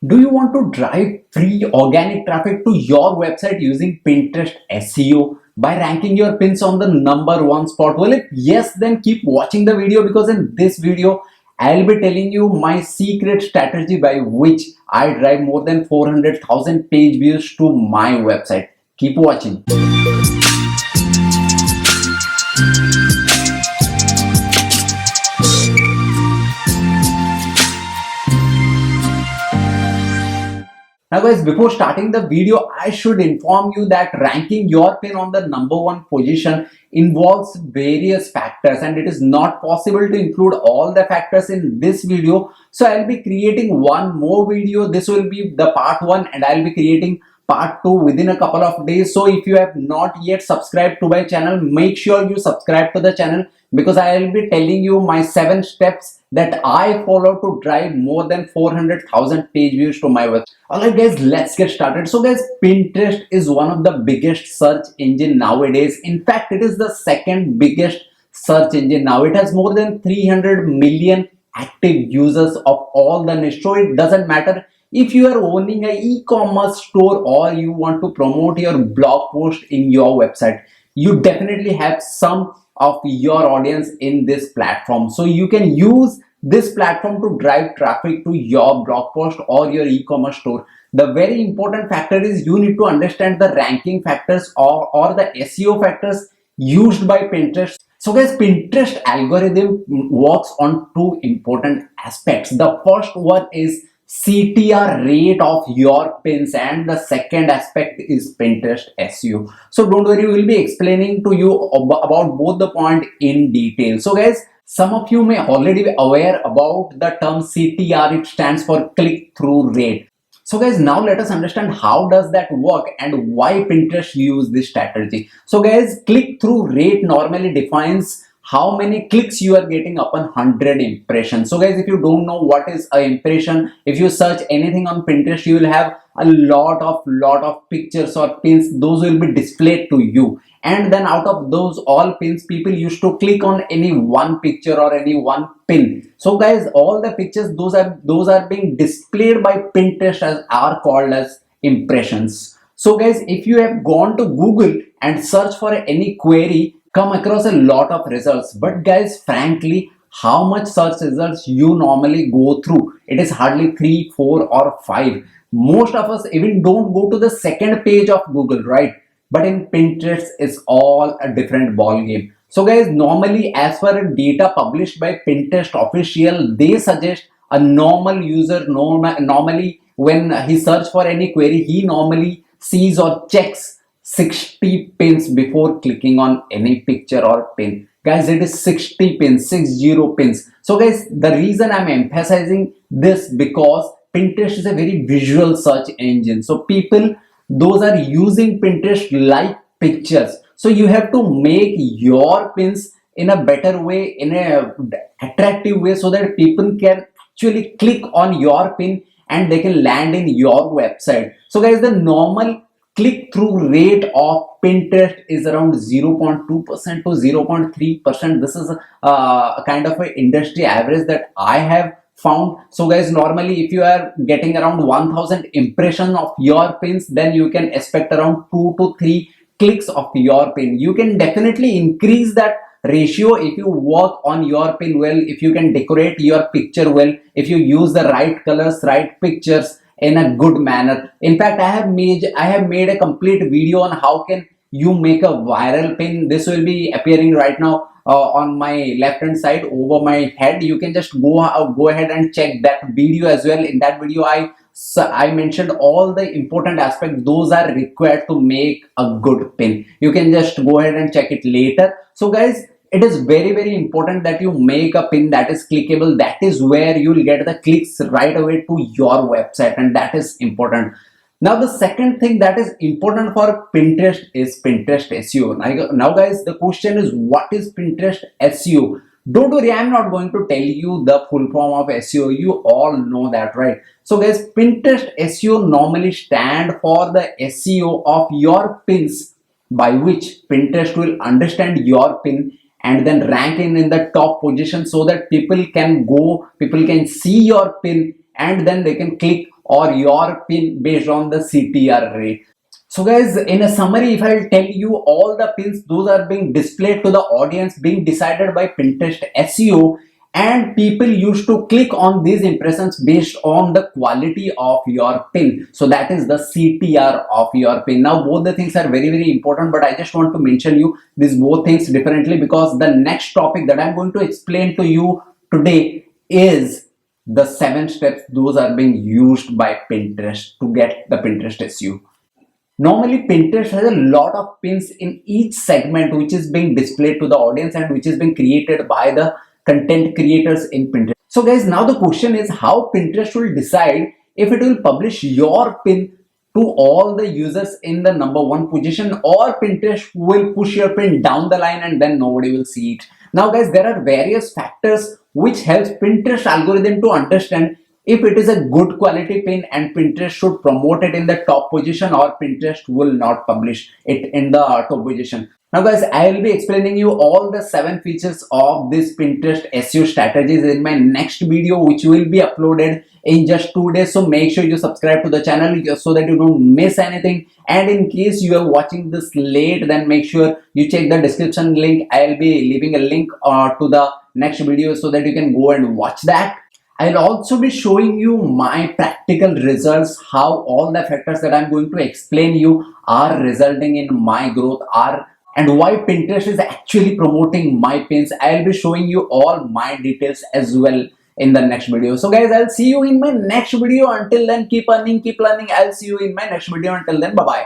Do you want to drive free organic traffic to your website using Pinterest SEO by ranking your pins on the number one spot? Well, if yes, then keep watching the video, because in this video, I'll be telling you my secret strategy by which I drive more than 400,000 page views to my website. Keep watching. Now guys, before starting the video, I should inform you that ranking your pin on the number one position involves various factors, and it is not possible to include all the factors in this video. So I'll be creating one more video. This will be the part one, and I'll be creating part two within a couple of days. So if you have not yet subscribed to my channel, make sure you subscribe to the channel, because I will be telling you my 7 steps that I follow to drive more than 400,000 page views to my website. Alright guys, let's get started. So guys, Pinterest is one of the biggest search engine nowadays. In fact, it is the second biggest search engine now. It has more than 300 million active users of all the niche. So it doesn't matter if you are owning an e-commerce store or you want to promote your blog post in your website, you definitely have some of your audience in this platform. So you can use this platform to drive traffic to your blog post or your e-commerce store. The very important factor is you need to understand the ranking factors or the SEO factors used by Pinterest. So guys, Pinterest algorithm works on 2 important aspects. The first one is CTR rate of your pins, and the second aspect is Pinterest SEO. So don't worry, we will be explaining to you about both the point in detail. So guys, some of you may already be aware about the term CTR. It stands for click-through rate. So guys, now let us understand how does that work and why Pinterest use this strategy. So guys, click-through rate normally defines how many clicks you are getting upon 100 impressions. So guys, if you don't know what is an impression, if you search anything on Pinterest, you will have a lot of pictures or pins. Those will be displayed to you, and then out of those all pins, people used to click on any one picture or any one pin. So guys, all the pictures, those are being displayed by Pinterest as are called as impressions. So guys, if you have gone to Google and search for any query, come across a lot of results, but guys, frankly, how much search results you normally go through? It is hardly 3, 4 or 5. Most of us even don't go to the second page of Google, right? But in Pinterest, it's all a different ball game. So guys, normally as per data published by Pinterest official, they suggest a normal user normally when he search for any query, he normally sees or checks 60 pins before clicking on any picture or pin. Guys, it is 60 pins, 60 pins. So guys, the reason I'm emphasizing this, because Pinterest is a very visual search engine. So people, those are using Pinterest like pictures. So you have to make your pins in a better way, in a attractive way, so that people can actually click on your pin and they can land in your website. So guys, the normal click-through rate of Pinterest is around 0.2% to 0.3%. This is a kind of an industry average that I have found. So guys, normally if you are getting around 1000 impressions of your pins, then you can expect around 2 to 3 clicks of your pin. You can definitely increase that ratio if you work on your pin well, if you can decorate your picture well, if you use the right colors, right pictures in a good manner. In fact, I have made a complete video on how can you make a viral pin. This will be appearing right now on my left hand side over my head. You can just go ahead and check that video as well. In that video, I mentioned all the important aspects those are required to make a good pin. You can just go ahead and check it later. So guys, it is very important that you make a pin that is clickable. That is where you will get the clicks right away to your website, and that is important. Now the second thing that is important for Pinterest is Pinterest SEO. Now guys, the question is, what is Pinterest SEO? Don't worry, I'm not going to tell you the full form of SEO. You all know that, right? So guys, Pinterest SEO normally stand for the SEO of your pins, by which Pinterest will understand your pin and then rank in the top position, so that people can see your pin and then they can click or your pin based on the CTR rate. So guys, in a summary, if I'll tell you all the pins, those are being displayed to the audience, being decided by Pinterest SEO, and people used to click on these impressions based on the quality of your pin. So that is the CTR of your pin. Now both the things are very important, but I just want to mention you these both things differently, because the next topic that I'm going to explain to you today is the 7 steps those are being used by Pinterest to get the Pinterest SEO. Normally, Pinterest has a lot of pins in each segment which is being displayed to the audience and which is being created by the content creators in Pinterest. So guys, now the question is how Pinterest will decide if it will publish your pin to all the users in the number 1 position, or Pinterest will push your pin down the line and then nobody will see it. Now guys, there are various factors which helps Pinterest algorithm to understand if it is a good quality pin and Pinterest should promote it in the top position, or Pinterest will not publish it in the top position. Now guys, I will be explaining you all the 7 features of this Pinterest SEO strategies in my next video, which will be uploaded in just 2 days. So make sure you subscribe to the channel so that you don't miss anything. And in case you are watching this late, then make sure you check the description link. I will be leaving a link to the next video so that you can go and watch that. I'll also be showing you my practical results, how all the factors that I'm going to explain you are resulting in my growth, and why Pinterest is actually promoting my pins. I'll be showing you all my details as well in the next video. So guys, I'll see you in my next video. Until then, keep earning, keep learning. I'll see you in my next video. Until then, bye bye.